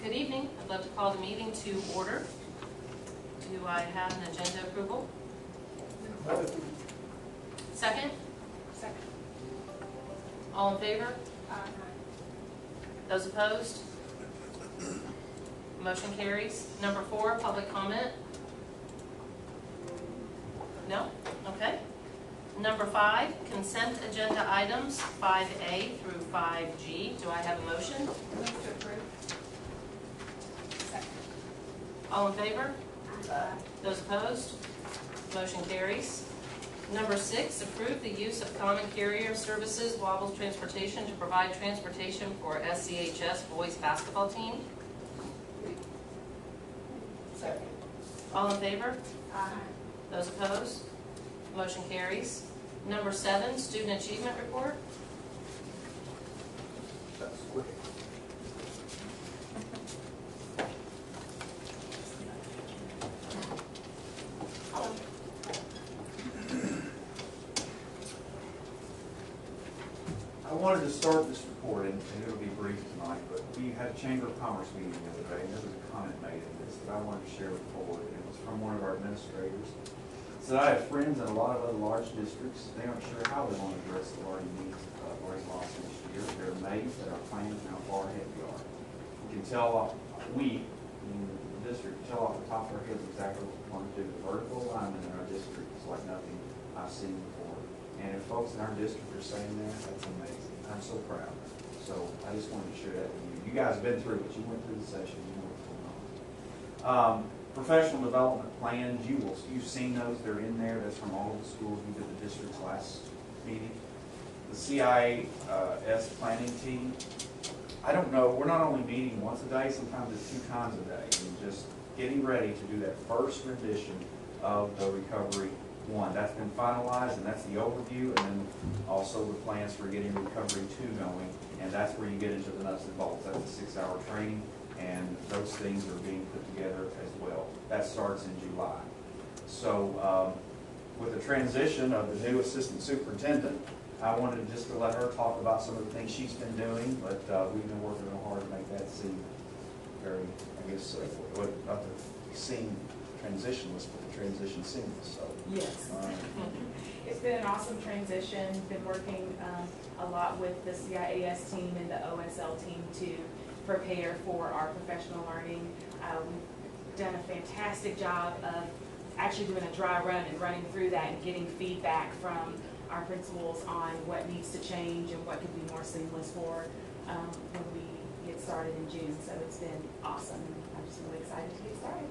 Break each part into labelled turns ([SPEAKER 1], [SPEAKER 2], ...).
[SPEAKER 1] Good evening. I'd love to call the meeting to order. Do I have an agenda approval? Second?
[SPEAKER 2] Second.
[SPEAKER 1] All in favor?
[SPEAKER 2] Aye.
[SPEAKER 1] Those opposed? Motion carries. Number 4, public comment. No? Okay. Number 5, consent agenda items 5A through 5G. Do I have a motion?
[SPEAKER 2] Move to approve. Second.
[SPEAKER 1] All in favor?
[SPEAKER 2] Aye.
[SPEAKER 1] Those opposed? Motion carries. Number 6, approve the use of common carrier services, Wobbles Transportation, to provide transportation for SCHS boys basketball team.
[SPEAKER 2] Second.
[SPEAKER 1] All in favor?
[SPEAKER 2] Aye.
[SPEAKER 1] Those opposed? Motion carries. Number 7, student achievement report.
[SPEAKER 3] That's quick. I wanted to start this report, and it'll be brief tonight, but we had a Chamber of Commerce meeting the other day, and there was a comment made in this that I wanted to share with the board, and it was from one of our administrators. It said, I have friends in a lot of other large districts. They aren't sure how they want to address the learning needs of learning loss this year. They're amazed at our plans and how far ahead we are. We can tell, in the district, tell off the top of our heads exactly what we want to do. The vertical alignment in our district is like nothing I've seen before. And if folks in our district are saying that, that's amazing. I'm so proud. So I just wanted to share that with you. You guys have been through it. You went through the session. You know what's going on. Professional development plans, you've seen those. They're in there. That's from all of the schools. We did the district's last meeting. The CIS planning team, I don't know. We're not only meeting once a day. Sometimes it's 2 times a day. And just getting ready to do that first rendition of the Recovery 1. That's been finalized, and that's the overview, and then also the plans for getting Recovery 2 going, and that's where you get into the nuts and bolts. That's a 6-hour training, and those things are being put together as well. That starts in July. So with the transition of the new assistant superintendent, I wanted just to let her talk about some of the things she's been doing, but we've been working real hard to make that seem very, I guess, not the scene transitionless, but the transition seamless. So.
[SPEAKER 2] Yes.
[SPEAKER 3] All right.
[SPEAKER 2] It's been an awesome transition. Been working a lot with the CIAS team and the OSL team to prepare for our professional learning. We've done a fantastic job of actually doing a dry run and running through that and getting feedback from our principals on what needs to change and what could be more seamless for when we get started in June. So it's been awesome. I'm just really excited to get started.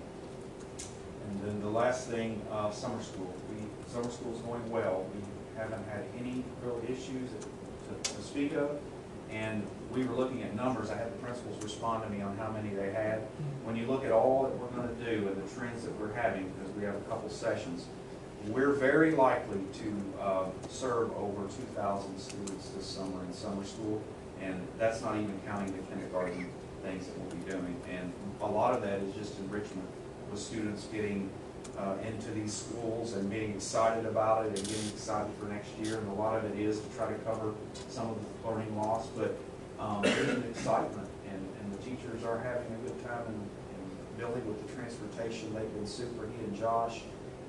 [SPEAKER 3] And then the last thing, summer school. Summer school is going well. We haven't had any real issues to speak of. And we were looking at numbers. I had the principals respond to me on how many they had. When you look at all that we're going to do and the trends that we're having, because we have a couple sessions, we're very likely to serve over 2,000 students this summer in summer school. And that's not even counting the kindergarten things that we'll be doing. And a lot of that is just enrichment, with students getting into these schools and being excited about it and getting excited for next year. And a lot of it is to try to cover some of the learning loss, but there's an excitement, and the teachers are having a good time. And Billy with the transportation, they've been super, he and Josh,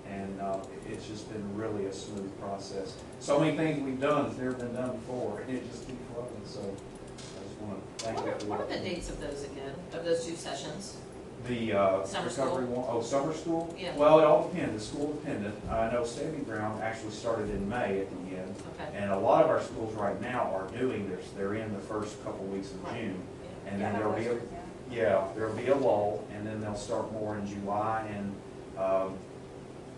[SPEAKER 3] and it's just been really a smooth process. So many things we've done that's never been done before, and it just keeps flowing. So I just want to thank everyone.
[SPEAKER 1] What are the dates of those again, of those 2 sessions?
[SPEAKER 3] The
[SPEAKER 1] Summer
[SPEAKER 3] recovery
[SPEAKER 1] school?
[SPEAKER 3] one, oh, summer school?
[SPEAKER 1] Yeah.
[SPEAKER 3] Well, it all depends, it's school dependent. I know Standing Ground actually started in May at the end.
[SPEAKER 1] Okay.
[SPEAKER 3] And a lot of our schools right now are doing this, they're in the first couple weeks of
[SPEAKER 1] Right.
[SPEAKER 3] June.
[SPEAKER 1] Yeah.
[SPEAKER 3] And then there'll be a lull, and then they'll start more in July, and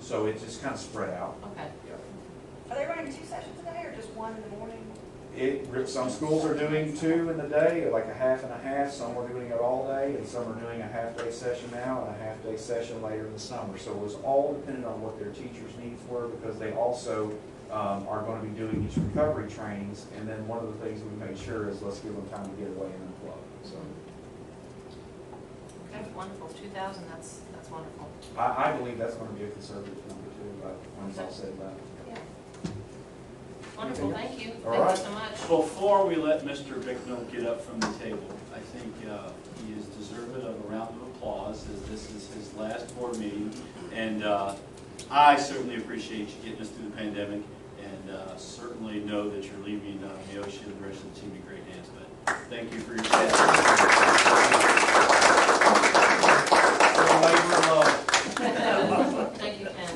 [SPEAKER 3] so it's just kind of spread out.
[SPEAKER 1] Okay.
[SPEAKER 4] Are they running 2 sessions a day or just one in the morning?
[SPEAKER 3] Some schools are doing 2 in the day, like a half and a half. Some are doing it all day, and some are doing a half-day session now and a half-day session later in the summer. So it was all dependent on what their teachers' needs were, because they also are going to be doing these recovery trainings. And then one of the things we made sure is let's give them time to get away and unplug. So
[SPEAKER 1] Okay, wonderful. 2,000, that's wonderful.
[SPEAKER 3] I believe that's going to be a conservative number too, when it's all said and done.
[SPEAKER 1] Wonderful, thank you.
[SPEAKER 3] All
[SPEAKER 1] Thank
[SPEAKER 3] right.
[SPEAKER 1] you so much.
[SPEAKER 5] Before we let Mr. Bicknell get up from the table, I think he is deserving this is his last board meeting, and I certainly appreciate you getting us through the pandemic, and certainly know that you're leaving Miyoshi and the rest of the team in great hands. But thank you for your service. Labor of love.
[SPEAKER 1] Thank you, Ken.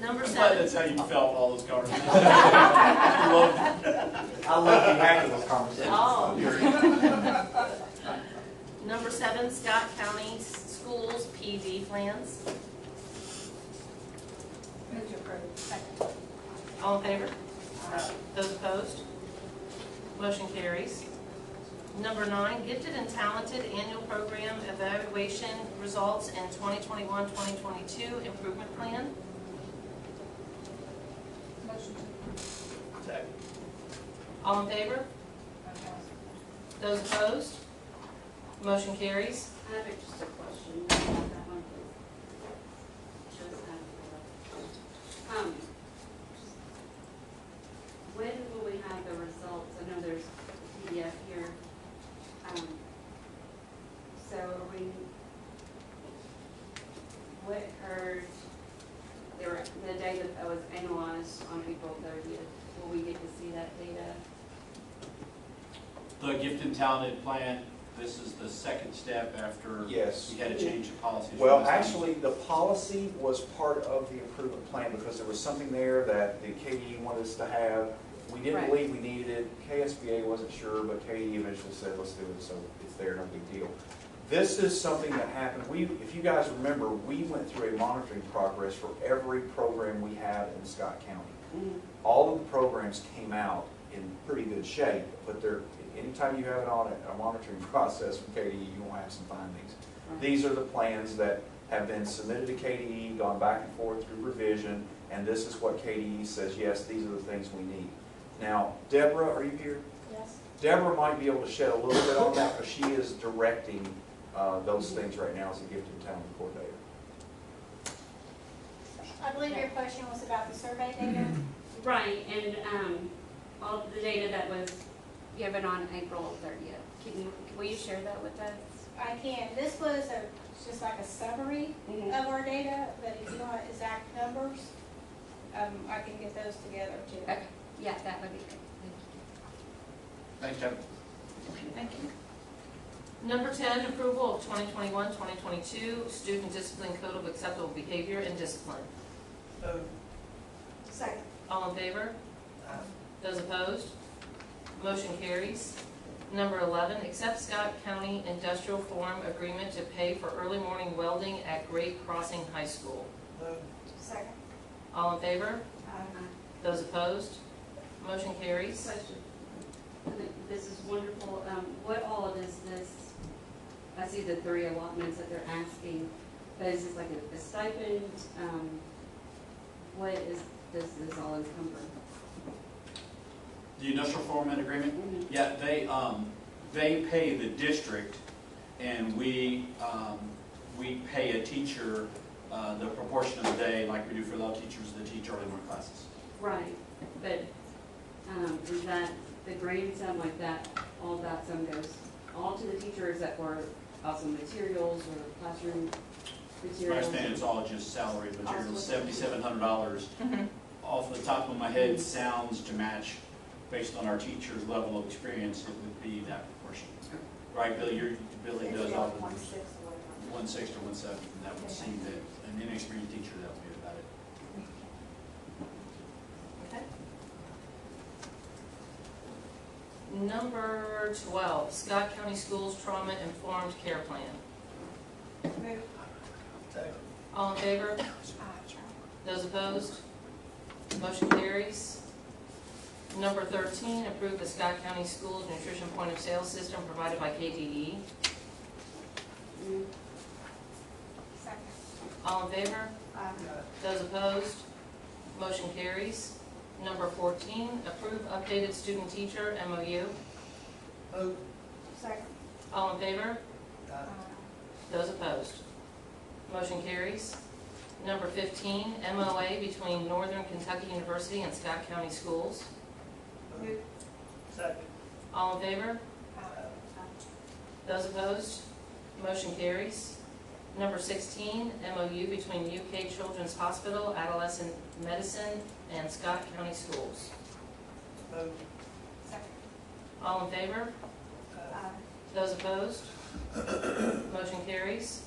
[SPEAKER 1] Number
[SPEAKER 5] I'm glad
[SPEAKER 1] 7.
[SPEAKER 5] that's how you felt all those conversations. You loved it.
[SPEAKER 3] I love you having those conversations.
[SPEAKER 1] Oh. Number 7, Scott County Schools PD plans.
[SPEAKER 4] Move to approve. Second.
[SPEAKER 1] All in favor? Those opposed? Motion carries. Number 9, Gifted and Talented Annual Program Evaluation Results in 2021-2022 Improvement Plan.
[SPEAKER 4] Motion to
[SPEAKER 5] Second.
[SPEAKER 1] All in favor?
[SPEAKER 4] approve.
[SPEAKER 1] Those opposed? Motion carries.
[SPEAKER 6] I have just a question about that one, please. Just when will we have the results? I know there's a PDF here. So are we, what occurred, there were, the data that was analyzed on April 30th, will we get to see that data?
[SPEAKER 5] The Gifted and Talented Plan, this is the second step after
[SPEAKER 7] Yes.
[SPEAKER 5] we had a change of policies.
[SPEAKER 7] Well, actually, the policy was part of the improvement plan because there was something there that the KDE wanted us to have. We didn't
[SPEAKER 6] Right.
[SPEAKER 7] believe we needed it. KSBA wasn't sure, but KDE eventually said, let's do it, so it's there, no big deal. This is something that happened. If you guys remember, we went through a monitoring progress for every program we have in Scott County. All of the programs came out in pretty good shape, but anytime you have it on a monitoring process from KDE, you will have some findings. These are the plans that have been submitted to KDE, gone back and forth through revision, and this is what KDE says, yes, these are the things we need. Now, Deborah, are you here?
[SPEAKER 4] Yes.
[SPEAKER 7] Deborah might be able to shed a little bit on that, because she is directing those things right now as a gifted and talented coordinator.
[SPEAKER 8] I believe your question was about the survey data.
[SPEAKER 6] Right, and all the data that was given on April 30th. Will you share that with us?
[SPEAKER 8] I can. This was just like a summary of our data, but if you want exact numbers, I can get those together too.
[SPEAKER 6] Okay, yeah, that would be good. Thank you.
[SPEAKER 5] Thanks, Kevin.
[SPEAKER 1] Thank you. Number 10, approval of 2021-2022 Student Discipline Code of Acceptable Behavior and Discipline.
[SPEAKER 4] Second.
[SPEAKER 1] All in favor? Those opposed? Motion carries. Number 11, accept Scott County Industrial Forum Agreement to pay for early morning welding at Great Crossing High School.
[SPEAKER 4] Second.
[SPEAKER 1] All in favor? Those opposed? Motion carries.
[SPEAKER 6] Question. This is wonderful. What all is this? I see the 3 allotments that they're asking, but is this like a stipend? What does this all encumber?
[SPEAKER 5] The industrial foreman agreement? Yeah, they pay the district, and we pay a teacher the proportion of the day, like we do for the teachers that teach early morning classes.
[SPEAKER 6] Right, but is that the grade sum like that, all that sum goes all to the teachers that were also materials or classroom
[SPEAKER 5] My
[SPEAKER 6] materials?
[SPEAKER 5] understanding it's all just salary materials, $7,700. Off the top of my head, sounds to match, based on our teacher's level of experience, it would be that proportion. Right, Billy, Billy does all the
[SPEAKER 4] 1/6 or whatever.
[SPEAKER 5] 1/6 or 1/7, and that would seem that an inexperienced teacher, that would be about it.
[SPEAKER 1] Okay. Number 12, Scott County Schools Trauma Informed Care Plan.
[SPEAKER 4] Move.
[SPEAKER 1] All in favor? Those opposed? Motion carries. Number 13, approve the Scott County Schools Nutrition Point of Sale System provided by KDE.
[SPEAKER 8] Second.
[SPEAKER 1] All in favor? Those opposed? Motion carries. Number 14, approve updated student teacher MOU.
[SPEAKER 4] Second.
[SPEAKER 1] All in favor? Those opposed? Motion carries. Number 15, MOA between Northern Kentucky University and Scott County Schools.
[SPEAKER 4] Move.
[SPEAKER 1] All in favor? Those opposed? Motion carries. Number 16, MOU between UK Children's Hospital, Adolescent Medicine, and Scott County Schools.
[SPEAKER 8] Second.
[SPEAKER 1] All in favor? Those opposed? Motion carries.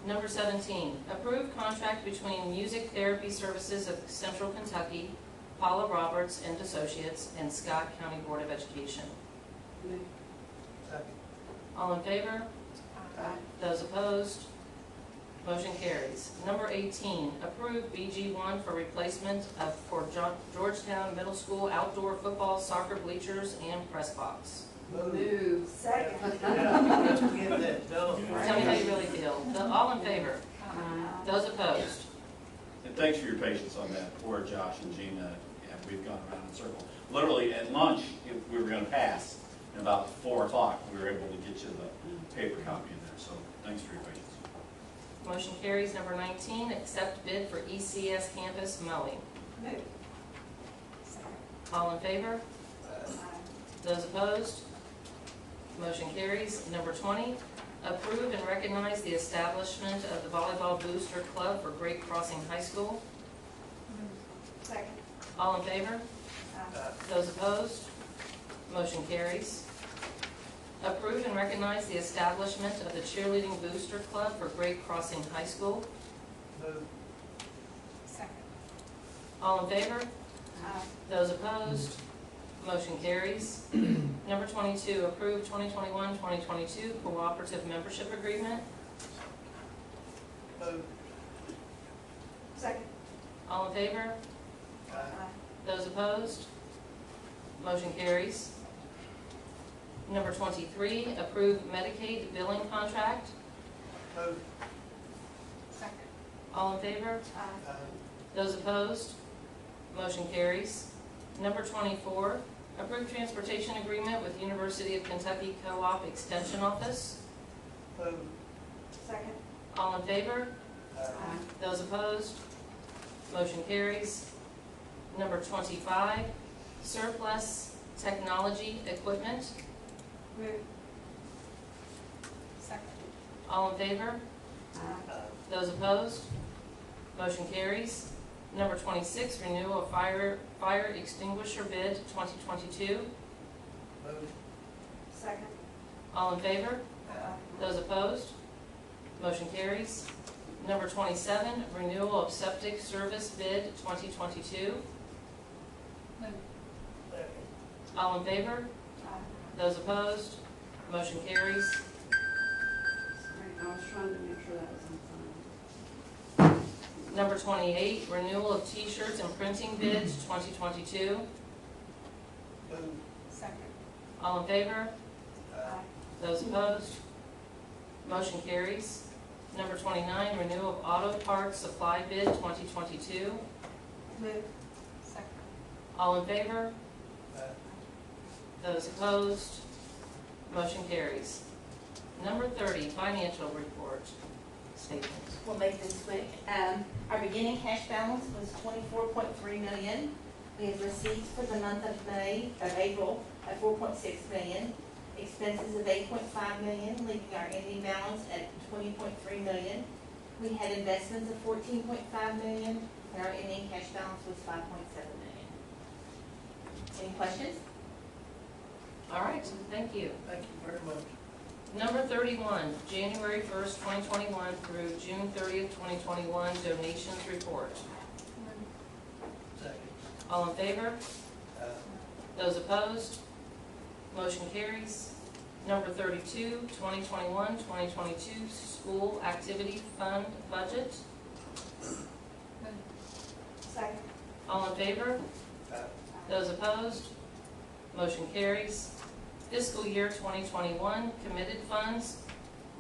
[SPEAKER 1] Number 17, approved contract between Music Therapy Services of Central Kentucky, Paula Roberts and Associates, and Scott County Board of Education.
[SPEAKER 6] Move.
[SPEAKER 1] All in favor? Those opposed? Motion carries. Number 18, approved BG1 for replacement for Georgetown Middle School outdoor football, soccer bleachers, and press box.
[SPEAKER 6] Move.
[SPEAKER 4] Second.
[SPEAKER 1] Tell me how you really feel. All in favor? Those opposed?
[SPEAKER 5] And thanks for your patience on that. Poor Josh and Gina, yeah, we've gone around in circles. Literally at lunch, if we were going to pass, and about 4 o'clock, we were able to get you the paper copy in there. So thanks for your patience.
[SPEAKER 1] Motion carries. Number 19, accept bid for ECS campus mowing.
[SPEAKER 8] Move.
[SPEAKER 1] All in favor? Those opposed? Motion carries. Number 20, approve and recognize the establishment of the Volleyball Booster Club for Great Crossing High School.
[SPEAKER 8] Second.
[SPEAKER 1] All in favor? Those opposed? Motion carries. Approve and recognize the establishment of the Cheerleading Booster Club for Great Crossing High School.
[SPEAKER 8] Second.
[SPEAKER 1] All in favor? Those opposed? Motion carries. Number 22, approve 2021-2022 cooperative membership agreement.
[SPEAKER 8] Second.
[SPEAKER 1] All in favor? Those opposed? Motion carries. Number 23, approve Medicaid billing contract.
[SPEAKER 8] Second.
[SPEAKER 1] All in favor? Those opposed? Motion carries. Number 24, approve transportation agreement with University of Kentucky Co-op Extension Office.
[SPEAKER 8] Second.
[SPEAKER 1] All in favor? Those opposed? Motion carries. Number 25, surplus technology equipment.
[SPEAKER 8] Move. Second.
[SPEAKER 1] All in favor? Those opposed? Motion carries. Number 26, renewal of fire extinguisher bid 2022.
[SPEAKER 8] Second.
[SPEAKER 1] All in favor? Those opposed? Motion carries. Number 27, renewal of septic service bid 2022.
[SPEAKER 8] Move.
[SPEAKER 1] All in favor? Those opposed? Motion carries.
[SPEAKER 6] Sorry, I was trying to make sure that was on time.
[SPEAKER 1] Number 28, renewal of t-shirts and printing bids 2022.
[SPEAKER 8] Second.
[SPEAKER 1] All in favor? Those opposed? Motion carries. Number 29, renewal of auto parts supply bid 2022.
[SPEAKER 8] Move. Second.
[SPEAKER 1] All in favor? Those opposed? Motion carries. Number 30, financial report statement.
[SPEAKER 9] We'll make this quick. Our beginning cash balance was $24.3 million. We have receipts for the month of April at $4.6 million. Expenses of $8.5 million, leaving our ending balance at $20.3 million. We had investments of $14.5 million, and our ending cash balance was $5.7 million. Any questions?
[SPEAKER 1] All right, thank you.
[SPEAKER 10] Thank you very much.
[SPEAKER 1] Number 31, January 1st, 2021 through June 30th, 2021, donations report.
[SPEAKER 10] Second.
[SPEAKER 1] All in favor? Those opposed? Motion carries. Number 32, 2021-2022 school activity fund budget.
[SPEAKER 8] Second.
[SPEAKER 1] All in favor? Those opposed? Motion carries. Fiscal year 2021 committed funds,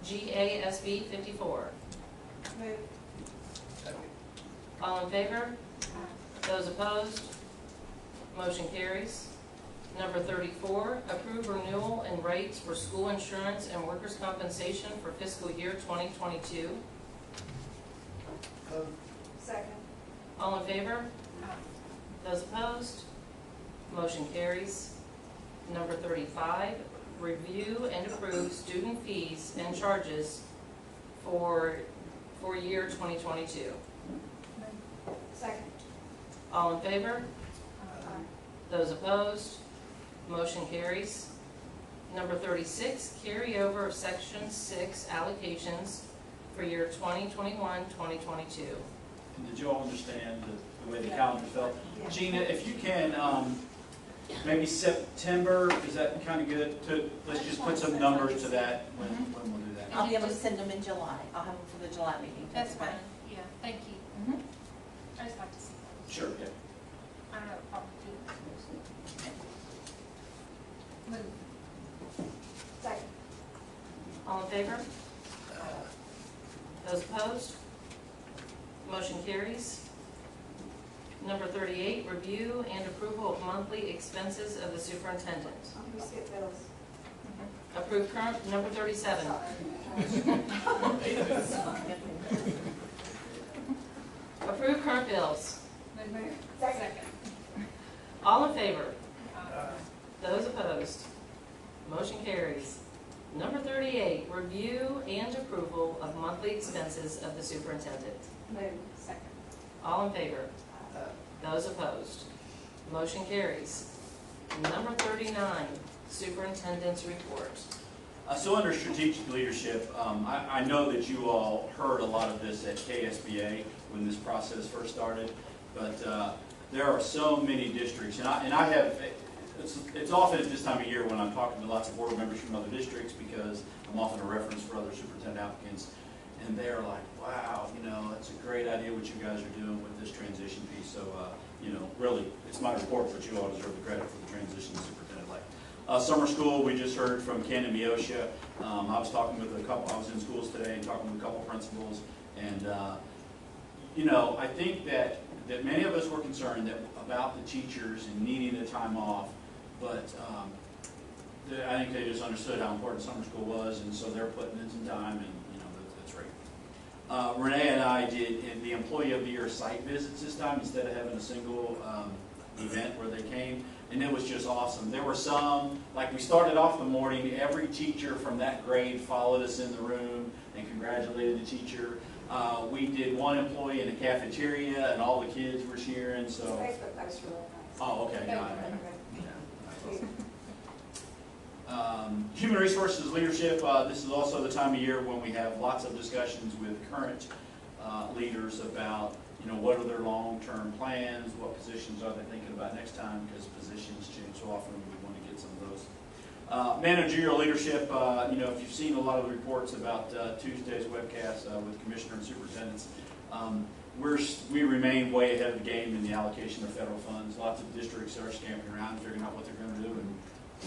[SPEAKER 1] GASB 54.
[SPEAKER 8] Move.
[SPEAKER 10] Second.
[SPEAKER 1] All in favor? Those opposed? Motion carries. Number 34, approve renewal and rates for school insurance and workers' compensation for fiscal year 2022.
[SPEAKER 8] Second.
[SPEAKER 1] All in favor? Those opposed? Motion carries. Number 35, review and approve student fees and charges for year 2022.
[SPEAKER 8] Second.
[SPEAKER 1] All in favor? Those opposed? Motion carries. Number 36, carryover of Section 6 allocations for year 2021-2022.
[SPEAKER 5] And did you all understand the way the calendar felt? Gina, if you can, maybe September, is that kind of good? Let's just put some numbers to that when we'll do that.
[SPEAKER 9] I'll be able to send them in July. I'll have them for the July meeting.
[SPEAKER 11] That's
[SPEAKER 9] okay?
[SPEAKER 11] fine, yeah, thank you.
[SPEAKER 9] Mhm.
[SPEAKER 11] I just like to see those.
[SPEAKER 5] Sure, yeah.
[SPEAKER 11] I don't have a problem with it. Move.
[SPEAKER 8] Second.
[SPEAKER 1] All in favor? Those opposed? Motion carries. Number 38, review and approval of monthly expenses of the superintendent.
[SPEAKER 8] We skip those.
[SPEAKER 1] Approve current, number 37. Approve current bills.
[SPEAKER 11] Move.
[SPEAKER 8] Second.
[SPEAKER 1] All in favor? Those opposed? Motion carries. Number 38, review and approval of monthly expenses of the superintendent.
[SPEAKER 8] Move. Second.
[SPEAKER 1] All in favor? Those opposed? Motion carries. Number 39, superintendent's report.
[SPEAKER 5] So under strategic leadership, I know that you all heard a lot of this at KSBA when this process first started, but there are so many districts, and I have, it's often at this time of year when I'm talking to lots of board members from other districts because I'm often a reference for other superintendent applicants, and they're like, wow, it's a great idea what you guys are doing with this transition piece. So, really, it's my report, but you all deserve the credit for the transition to superintendent-elect. Summer school, we just heard from Ken and Miosha. I was talking with a couple, I was in schools today and talking with a couple principals, and I think that many of us were concerned about the teachers and needing the time off, but I think they just understood how important summer school was, and so they're putting in some time, and that's great. Renee and I did the Employee of the Year site visits this time instead of having a single event where they came, and it was just awesome. There were some, like we started off the morning, every teacher from that grade followed us in the room and congratulated the teacher. We did one employee in the cafeteria, and all the kids were cheering. So.
[SPEAKER 8] Facebook post really nice.
[SPEAKER 5] Oh, okay. Got it.
[SPEAKER 8] Thank you.
[SPEAKER 5] Human resources leadership. This is also the time of year when we have lots of discussions with current leaders about, what are their long-term plans, what positions are they thinking about next time, because positions change so often. We want to get some of those. Managerial leadership. If you've seen a lot of the reports about Tuesday's webcast with commissioner and superintendents, we remain way ahead of the game in the allocation of federal funds. Lots of districts are scampering around and figuring out what they're going to do, and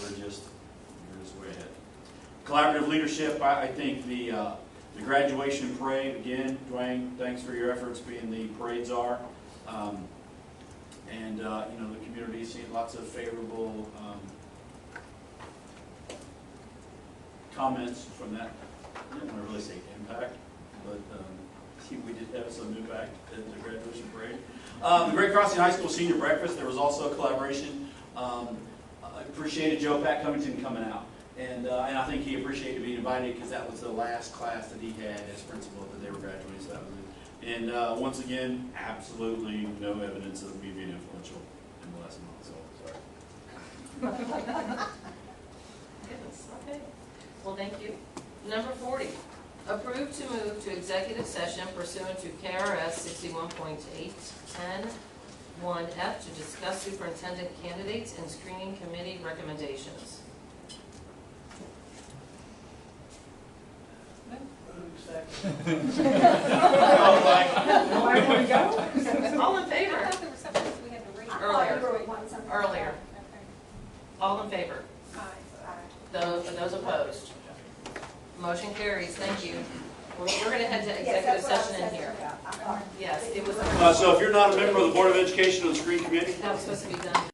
[SPEAKER 5] we're just way ahead. Collaborative leadership. I think the graduation parade, again, Dwayne, thanks for your efforts being the parade czar. The community seeing lots of favorable comments from that. I don't want to really say impact, but we did have some impact at the graduation parade. The Great Crossing High School Senior Breakfast, there was also a collaboration. I appreciated Joe Pat Covington coming out. And I think he appreciated being invited because that was the last class that he had as principal that they were graduating. So that was it. And once again, absolutely no evidence of me being influential in the last month. So sorry.
[SPEAKER 1] Goodness, okay. Well, thank you. Number 40, approve to move to executive session pursuant to KRS 61.810(1)(f) to discuss superintendent candidates and screening committee recommendations. All in favor?
[SPEAKER 11] I thought there was something we had to read.
[SPEAKER 1] Earlier. All in favor?
[SPEAKER 11] Aye.
[SPEAKER 1] Those opposed? Motion carries. Thank you. We're going to head to executive session in here. Yes, it was.
[SPEAKER 5] So if you're not a member of the Board of Education or the screening committee,
[SPEAKER 1] That was supposed to be done.